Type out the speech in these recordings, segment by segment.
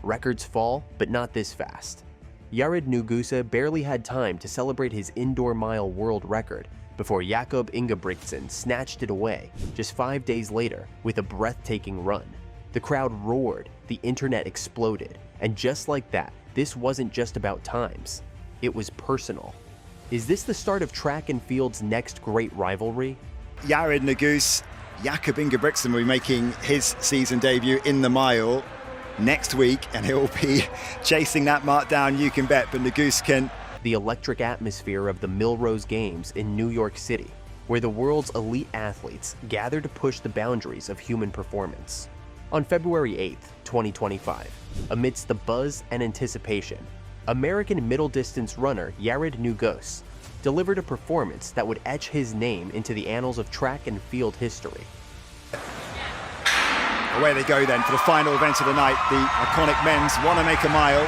records fall, but not this fast. Yared Nuguse barely had time to celebrate his indoor mile world record before Jakob Ingebrigtsen snatched it away just 5 days later with a breathtaking run. The crowd roared, the internet exploded, and just like that, this wasn't just about times. It was personal. Is this the start of track and field's next great rivalry? Yared Nuguse, Jakob Ingebrigtsen will be making his season debut in the mile next week, and he'll be chasing that mark down, you can bet, but Nuguse can. The electric atmosphere of the Millrose Games in New York City, where the world's elite athletes gather to push the boundaries of human performance. On February 8, 2025, amidst the buzz and anticipation, American middle distance runner Yared Nuguse delivered a performance that would etch his name into the annals of track and field history. Away they go then for the final event of the night, the iconic men's Wanna Make a Mile.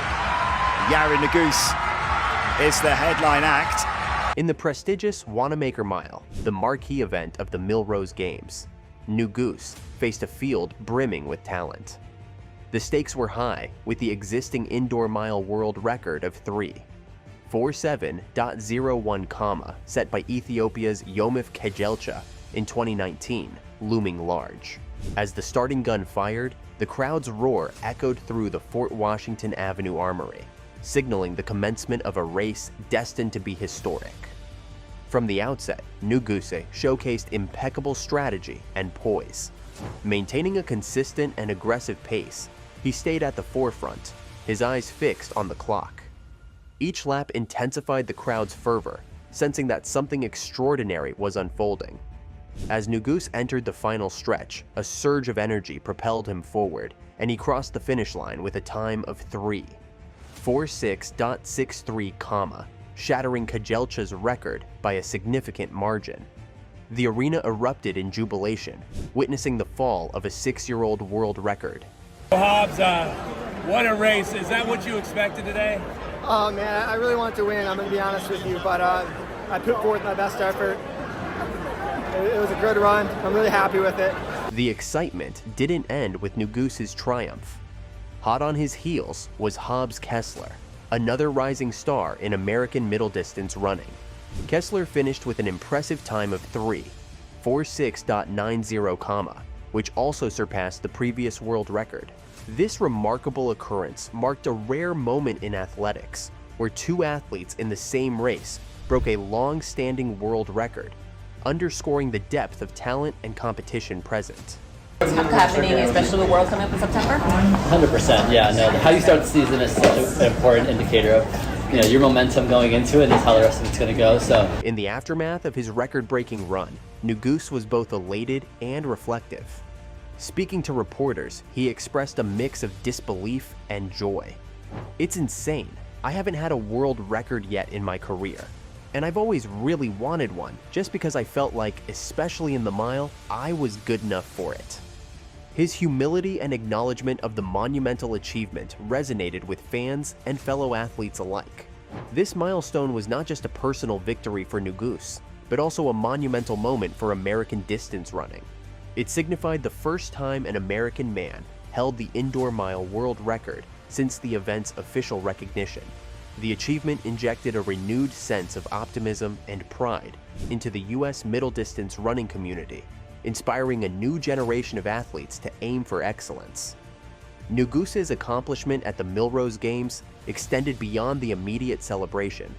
Yared Nuguse is the headline act. In the prestigious Wanamaker Mile, the marquee event of the Millrose Games, Nuguse faced a field brimming with talent. The stakes were high, with the existing indoor mile world record of 3:47.01, set by Ethiopia's Yomif Kejelcha in 2019, looming large. As the starting gun fired, the crowd's roar echoed through the Fort Washington Avenue Armory, signaling the commencement of a race destined to be historic. From the outset, Nuguse showcased impeccable strategy and poise. Maintaining a consistent and aggressive pace, he stayed at the forefront, his eyes fixed on the clock. Each lap intensified the crowd's fervor, sensing that something extraordinary was unfolding. As Nuguse entered the final stretch, a surge of energy propelled him forward, and he crossed the finish line with a time of 3:46.63, shattering Kejelcha's record by a significant margin. The arena erupted in jubilation, witnessing the fall of a 6-year-old world record. Hobbs, what a race. Is that what you expected today? Oh man, I really wanted to win, I'm going to be honest with you, but I put forth my best effort. It was a good run. I'm really happy with it. The excitement didn't end with Nuguse's triumph. Hot on his heels was Hobbs Kessler, another rising star in American middle distance running. Kessler finished with an impressive time of 3:46.90, which also surpassed the previous world record. This remarkable occurrence marked a rare moment in athletics, where two athletes in the same race broke a long-standing world record, underscoring the depth of talent and competition present. It's happening, especially with World coming up in September? 100%, yeah. No, how you start the season is such an important indicator of your momentum going into it and how the rest of it's going to go. So, in the aftermath of his record-breaking run, Nuguse was both elated and reflective. Speaking to reporters, he expressed a mix of disbelief and joy. "It's insane. I haven't had a world record yet in my career. And I've always really wanted one, just because I felt like, especially in the mile, I was good enough for it." His humility and acknowledgement of the monumental achievement resonated with fans and fellow athletes alike. This milestone was not just a personal victory for Nuguse, but also a monumental moment for American distance running. It signified the first time an American man held the indoor mile world record since the event's official recognition. The achievement injected a renewed sense of optimism and pride into the U.S. middle distance running community, inspiring a new generation of athletes to aim for excellence. Nuguse's accomplishment at the Millrose Games extended beyond the immediate celebration.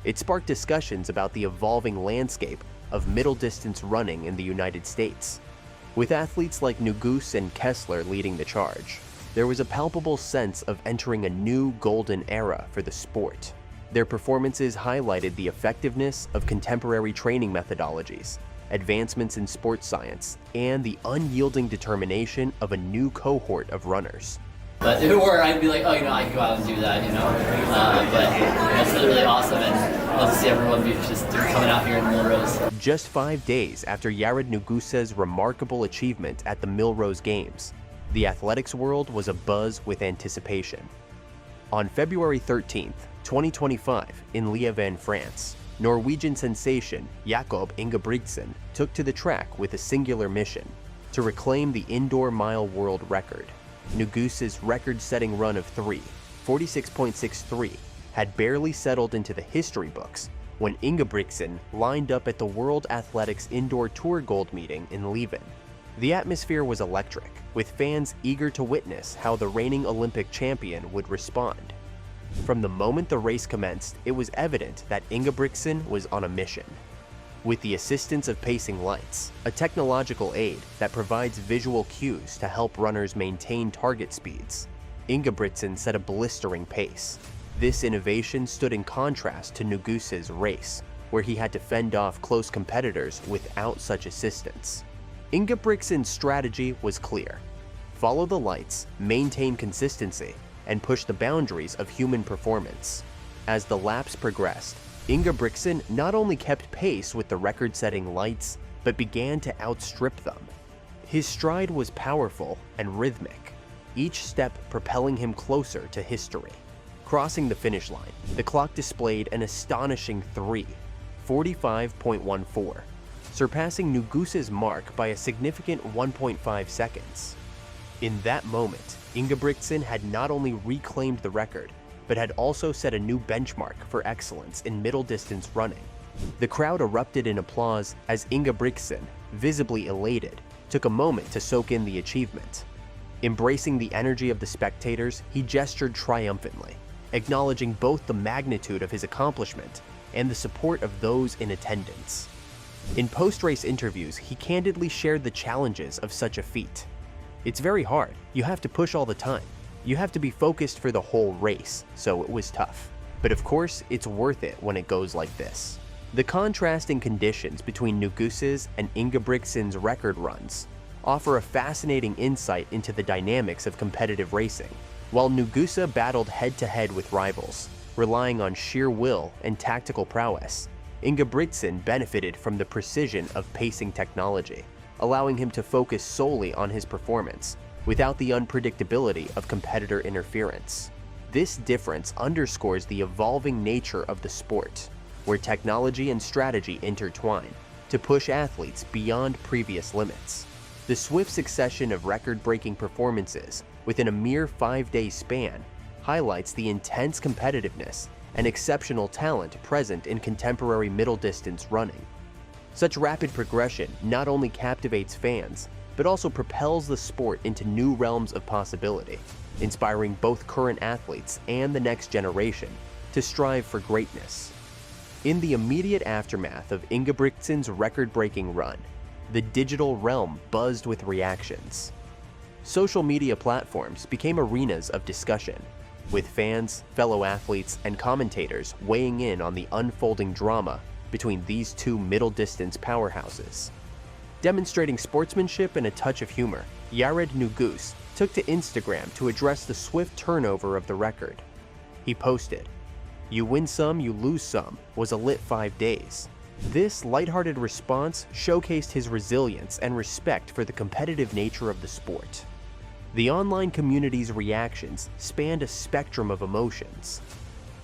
It sparked discussions about the evolving landscape of middle distance running in the United States. With athletes like Nuguse and Kessler leading the charge, there was a palpable sense of entering a new golden era for the sport. Their performances highlighted the effectiveness of contemporary training methodologies, advancements in sports science, and the unyielding determination of a new cohort of runners. but if it were, I'd be like, oh, I could go out and do that, But it's really, really awesome, and love to see everyone be just coming out here in Millrose. Just 5 days after Yared Nuguse's remarkable achievement at the Millrose Games, the athletics world was abuzz with anticipation. On February 13, 2025, in Lieven, France, Norwegian sensation Jakob Ingebrigtsen took to the track with a singular mission: to reclaim the indoor mile world record. Nuguse's record-setting run of 46.63, had barely settled into the history books when Ingebrigtsen lined up at the World Athletics Indoor Tour Gold meeting in Leuven. The atmosphere was electric, with fans eager to witness how the reigning Olympic champion would respond. From the moment the race commenced, it was evident that Ingebrigtsen was on a mission. With the assistance of pacing lights, a technological aid that provides visual cues to help runners maintain target speeds, Ingebrigtsen set a blistering pace. This innovation stood in contrast to Nuguse's race, where he had to fend off close competitors without such assistance. Ingebrigtsen's strategy was clear: follow the lights, maintain consistency, and push the boundaries of human performance. As the laps progressed, Ingebrigtsen not only kept pace with the record-setting lights, but began to outstrip them. His stride was powerful and rhythmic, each step propelling him closer to history. Crossing the finish line, the clock displayed an astonishing 3:45.14, surpassing Nuguse's mark by a significant 1.5 seconds. In that moment, Ingebrigtsen had not only reclaimed the record, but had also set a new benchmark for excellence in middle distance running. The crowd erupted in applause as Ingebrigtsen, visibly elated, took a moment to soak in the achievement. Embracing the energy of the spectators, he gestured triumphantly, acknowledging both the magnitude of his accomplishment and the support of those in attendance. In post-race interviews, he candidly shared the challenges of such a feat. It's very hard. You have to push all the time. You have to be focused for the whole race, so it was tough. But of course, it's worth it when it goes like this. The contrasting conditions between Nuguse's and Ingebrigtsen's record runs offer a fascinating insight into the dynamics of competitive racing. While Nuguse battled head-to-head with rivals, relying on sheer will and tactical prowess, Ingebrigtsen benefited from the precision of pacing technology, allowing him to focus solely on his performance, without the unpredictability of competitor interference. This difference underscores the evolving nature of the sport, where technology and strategy intertwine to push athletes beyond previous limits. The swift succession of record-breaking performances within a mere 5-day span highlights the intense competitiveness and exceptional talent present in contemporary middle-distance running. Such rapid progression not only captivates fans, but also propels the sport into new realms of possibility, inspiring both current athletes and the next generation to strive for greatness. In the immediate aftermath of Ingebrigtsen's record-breaking run, the digital realm buzzed with reactions. Social media platforms became arenas of discussion, with fans, fellow athletes, and commentators weighing in on the unfolding drama between these two middle-distance powerhouses. Demonstrating sportsmanship and a touch of humor, Yared Nuguse took to Instagram to address the swift turnover of the record. He posted, "You win some, you lose some, was a lit 5 days." This lighthearted response showcased his resilience and respect for the competitive nature of the sport. The online community's reactions spanned a spectrum of emotions.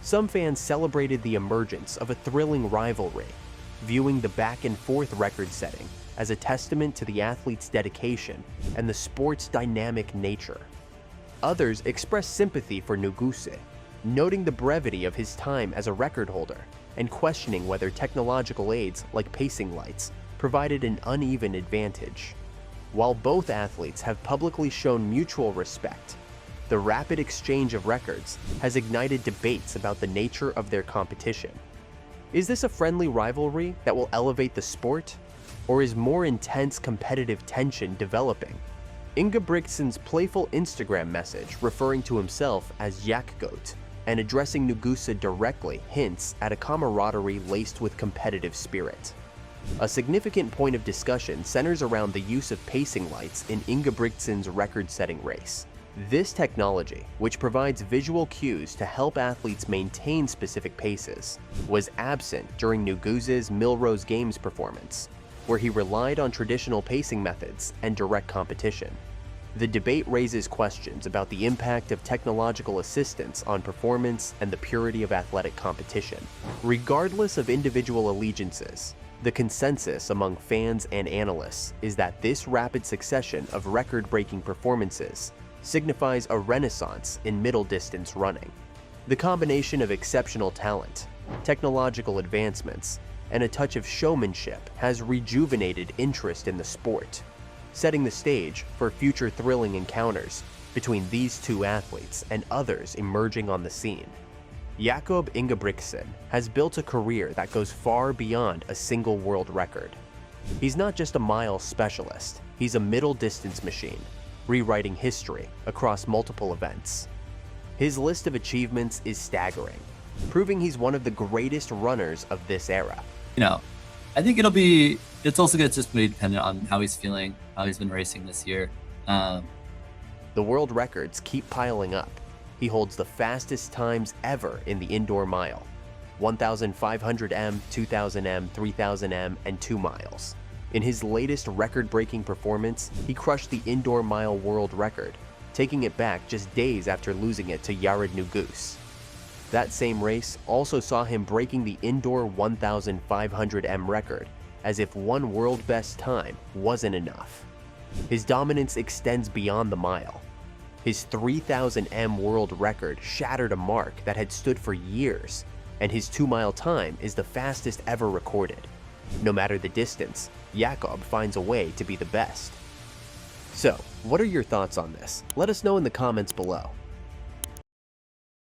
Some fans celebrated the emergence of a thrilling rivalry, viewing the back-and-forth record-setting as a testament to the athlete's dedication and the sport's dynamic nature. Others expressed sympathy for Nuguse, noting the brevity of his time as a record holder and questioning whether technological aids like pacing lights provided an uneven advantage. While both athletes have publicly shown mutual respect, the rapid exchange of records has ignited debates about the nature of their competition. Is this a friendly rivalry that will elevate the sport, or is more intense competitive tension developing? Ingebrigtsen's playful Instagram message referring to himself as Yakgoat and addressing Nuguse directly hints at a camaraderie laced with competitive spirit. A significant point of discussion centers around the use of pacing lights in Ingebrigtsen's record-setting race. This technology, which provides visual cues to help athletes maintain specific paces, was absent during Nuguse's Millrose Games performance, where he relied on traditional pacing methods and direct competition. The debate raises questions about the impact of technological assistance on performance and the purity of athletic competition. Regardless of individual allegiances, the consensus among fans and analysts is that this rapid succession of record-breaking performances signifies a renaissance in middle distance running. The combination of exceptional talent, technological advancements, and a touch of showmanship has rejuvenated interest in the sport, setting the stage for future thrilling encounters between these two athletes and others emerging on the scene. Jakob Ingebrigtsen has built a career that goes far beyond a single world record. He's not just a mile specialist, he's a middle distance machine, rewriting history across multiple events. His list of achievements is staggering, proving he's one of the greatest runners of this era. I think it's also just really dependent on how he's feeling, how he's been racing this year. The world records keep piling up. He holds the fastest times ever in the indoor mile: 1,500 m, 2,000 m, 3,000 m, and 2 miles. In his latest record-breaking performance, he crushed the indoor mile world record, taking it back just days after losing it to Yared Nuguse. That same race also saw him breaking the indoor 1,500 m record, as if one world best time wasn't enough. His dominance extends beyond the mile. His 3,000 m world record shattered a mark that had stood for years, and his 2-mile time is the fastest ever recorded. No matter the distance, Jakob finds a way to be the best. So, what are your thoughts on this? Let us know in the comments below.